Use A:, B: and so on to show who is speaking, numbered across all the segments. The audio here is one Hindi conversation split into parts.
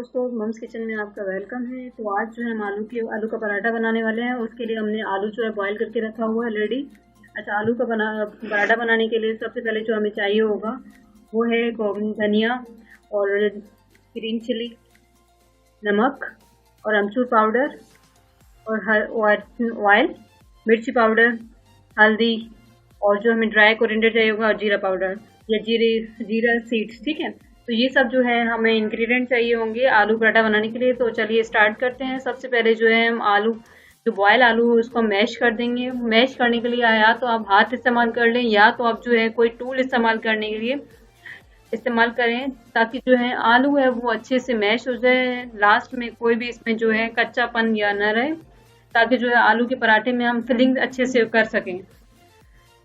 A: दोस्तों, मम्स किचन में आपका वेलकम है। तो आज जो है हम आलू का पराठा बनाने वाले हैं। उसके लिए हमने आलू जो है बॉईल करके रखा हुआ है ऑलरेडी। अच्छा, आलू का पराठा बनाने के लिए सबसे पहले जो हमें चाहिए होगा वो है धनिया और ग्रीन चिली, नमक और अमचूर पाउडर और ऑयल, मिर्ची पाउडर, हल्दी और जो हमें ड्राई कोरिएंडर चाहिए होगा और जीरा पाउडर या जीरा सीड्स। ठीक है, तो ये सब जो है हमें इंग्रेडिएंट चाहिए होंगे आलू पराठा बनाने के लिए। तो चलिए स्टार्ट करते हैं। सबसे पहले जो है हम जो बॉयल आलू है उसको मैश कर देंगे। मैश करने के लिए या तो आप हाथ इस्तेमाल कर लें या तो आप जो है कोई टूल इस्तेमाल करने के लिए इस्तेमाल करें, ताकि जो है आलू है वो अच्छे से मैश हो जाए। लास्ट में कोई भी इसमें जो है कच्चापन या न रहे, ताकि जो है आलू के पराठे में हम फिलिंग अच्छे से कर सकें।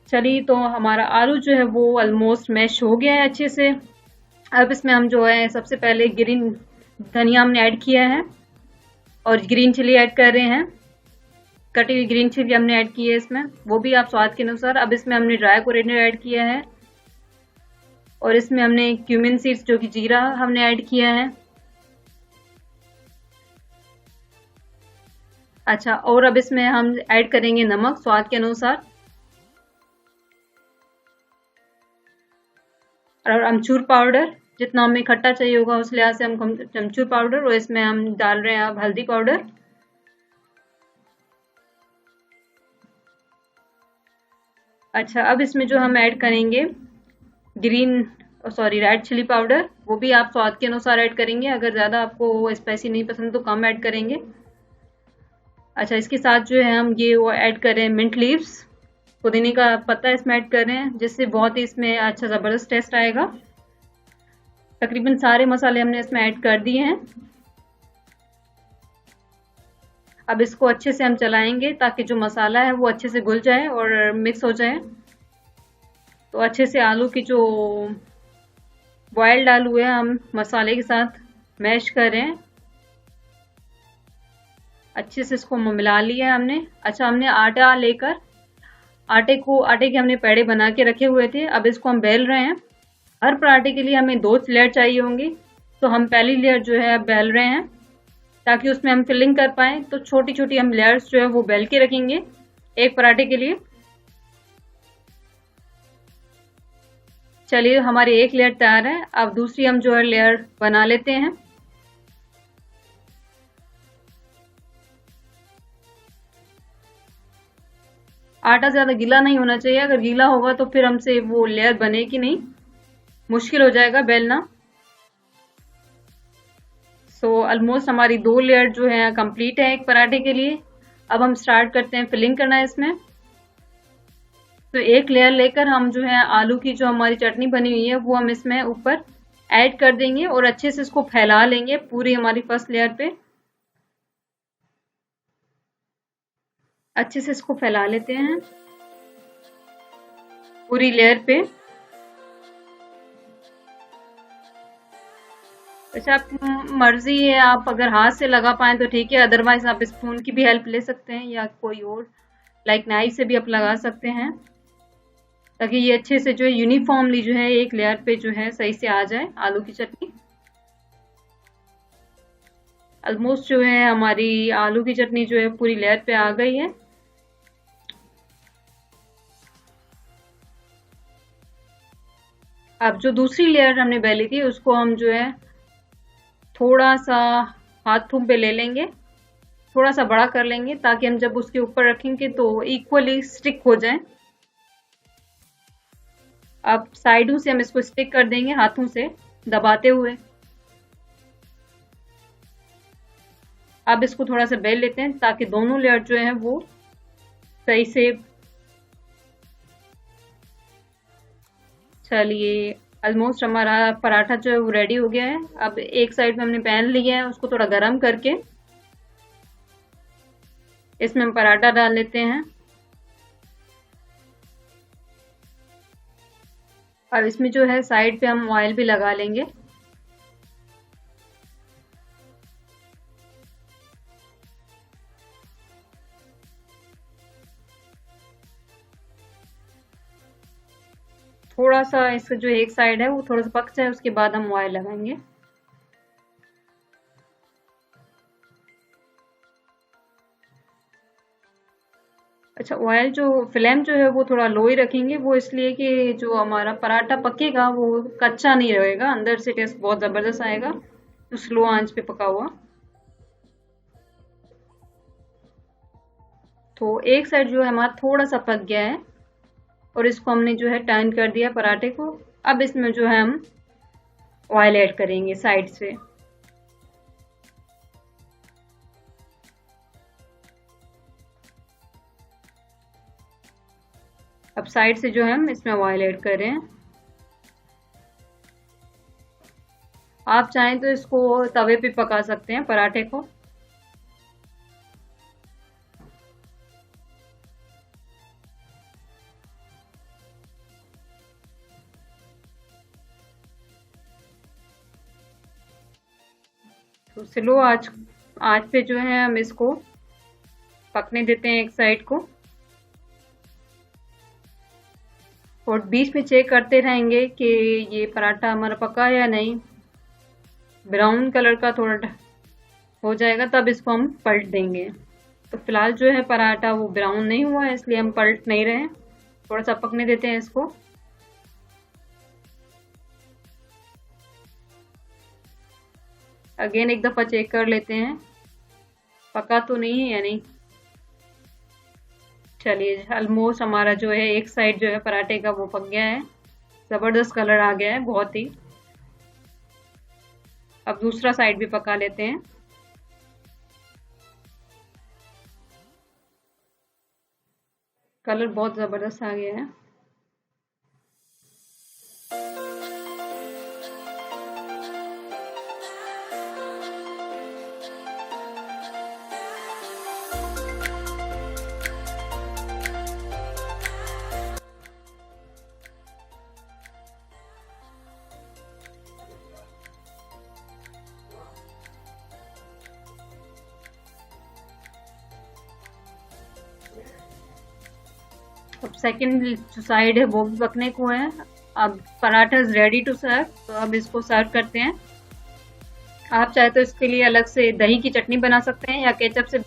A: चलिए, तो हमारा आलू जो है वो ऑलमोस्ट मैश हो गया है अच्छे से। अब इसमें हम जो है सबसे पहले ग्रीन धनिया हमने ऐड किया है और ग्रीन चिली ऐड कर रहे हैं। कटी हुई ग्रीन चिली हमने ऐड की है इसमें, वो भी आप स्वाद के अनुसार। अब इसमें हमने ड्राई कोरिएंडर ऐड किया है और इसमें हमने क्यूमिन सीड्स जो कि जीरा हमने ऐड किया है। अच्छा, और अब इसमें हम ऐड करेंगे नमक स्वाद के अनुसार और अमचूर पाउडर। जितना हमें खट्टा चाहिए होगा उस लिहाज से हम अमचूर पाउडर, और इसमें हम डाल रहे हैं अब हल्दी पाउडर। अच्छा, अब इसमें जो हम ऐड करेंगे रेड चिली पाउडर, वो भी आप स्वाद के अनुसार ऐड करेंगे। अगर ज़्यादा आपको स्पाइसी नहीं पसंद तो कम ऐड करेंगे। अच्छा, इसके साथ जो है हम वो ऐड कर रहे हैं मिंट लीव्स, पुदीने का पत्ता इसमें ऐड कर रहे हैं, जिससे बहुत ही इसमें अच्छा ज़बरदस्त टेस्ट आएगा। तकरीबन सारे मसाले हमने इसमें ऐड कर दिए हैं। अब इसको अच्छे से हम चलाएंगे ताकि जो मसाला है वो अच्छे से घुल जाए और मिक्स हो जाए। तो अच्छे से आलू की जो बॉयल्ड आलू है हम मसाले के साथ मैश कर रहे हैं। अच्छे से इसको मिला लिया है हमने। अच्छा, हमने आटा लेकर आटे के हमने पेड़े बना के रखे हुए थे। अब इसको हम बेल रहे हैं। हर पराठे के लिए हमें 2 लेयर चाहिए होंगी, तो हम पहली लेयर जो है बेल रहे हैं ताकि उसमें हम फिलिंग कर पाए। तो छोटी छोटी हम लेयर्स जो है वो बेल के रखेंगे एक पराठे के लिए। चलिए, हमारी एक लेयर तैयार है। अब दूसरी हम जो है लेयर बना लेते हैं। आटा ज्यादा गीला नहीं होना चाहिए, अगर गीला होगा तो फिर हमसे वो लेयर बनेगी नहीं, मुश्किल हो जाएगा बेलना। सो ऑलमोस्ट हमारी 2 लेयर जो है कंप्लीट है एक पराठे के लिए। अब हम स्टार्ट करते हैं फिलिंग करना है इसमें। तो एक लेयर लेकर हम जो है आलू की जो हमारी चटनी बनी हुई है वो हम इसमें ऊपर ऐड कर देंगे और अच्छे से इसको फैला लेंगे पूरी हमारी फर्स्ट लेयर पे। अच्छे से इसको फैला लेते हैं पूरी लेयर पे। अच्छा, आप मर्जी है, आप अगर हाथ से लगा पाए तो ठीक है, अदरवाइज आप स्पून की भी हेल्प ले सकते हैं या कोई और लाइक नाइफ से भी आप लगा सकते हैं, ताकि ये अच्छे से जो है यूनिफॉर्मली जो है एक लेयर पे जो है सही से आ जाए आलू की चटनी। ऑलमोस्ट जो है हमारी आलू की चटनी जो है पूरी लेयर पे आ गई है। अब जो दूसरी लेयर हमने बेली थी उसको हम जो है थोड़ा सा हाथों पे ले लेंगे, थोड़ा सा बड़ा कर लेंगे ताकि हम जब उसके ऊपर रखेंगे तो इक्वली स्टिक हो जाए। अब साइडों से हम इसको स्टिक कर देंगे हाथों से दबाते हुए। अब इसको थोड़ा सा बेल लेते हैं ताकि दोनों लेयर जो है वो सही से। चलिए, ऑलमोस्ट हमारा पराठा जो है वो रेडी हो गया है। अब एक साइड में हमने पैन लिया है, उसको थोड़ा गर्म करके इसमें हम पराठा डाल लेते हैं और इसमें जो है साइड पे हम ऑयल भी लगा लेंगे। थोड़ा सा इसका जो एक साइड है वो थोड़ा सा पक जाए उसके बाद हम ऑयल लगाएंगे। अच्छा, ऑयल जो फ्लेम जो है वो थोड़ा लो ही रखेंगे, वो इसलिए कि जो हमारा पराठा पकेगा वो कच्चा नहीं रहेगा, अंदर से टेस्ट बहुत जबरदस्त आएगा। तो स्लो आंच पे पका हुआ। तो एक साइड जो है हमारा थोड़ा सा पक गया है और इसको हमने जो है टर्न कर दिया पराठे को। अब इसमें जो है हम ऑयल ऐड करेंगे साइड से। अब साइड से जो है हम इसमें ऑयल ऐड कर रहे हैं। आप चाहें तो इसको तवे पे पका सकते हैं पराठे को। तो स्लो आंच पे जो है हम इसको पकने देते हैं एक साइड को, और बीच में चेक करते रहेंगे कि ये पराठा हमारा पका है या नहीं। ब्राउन कलर का थोड़ा हो जाएगा तब इसको हम पलट देंगे। तो फिलहाल जो है पराठा वो ब्राउन नहीं हुआ है, इसलिए हम पलट नहीं रहे, थोड़ा सा पकने देते हैं इसको। अगेन एक दफ़ा चेक कर लेते हैं पका तो नहीं है या नहीं। चलिए, ऑलमोस्ट हमारा जो है एक साइड जो है पराठे का वो पक गया है, ज़बरदस्त कलर आ गया है बहुत ही। अब दूसरा साइड भी पका लेते हैं। कलर बहुत ज़बरदस्त आ गया है। अब सेकंड जो साइड है वो भी पकने को है। अब paratha is ready to serve. तो अब इसको सर्व करते हैं। आप चाहे तो इसके लिए अलग से दही की चटनी बना सकते हैं या केचप से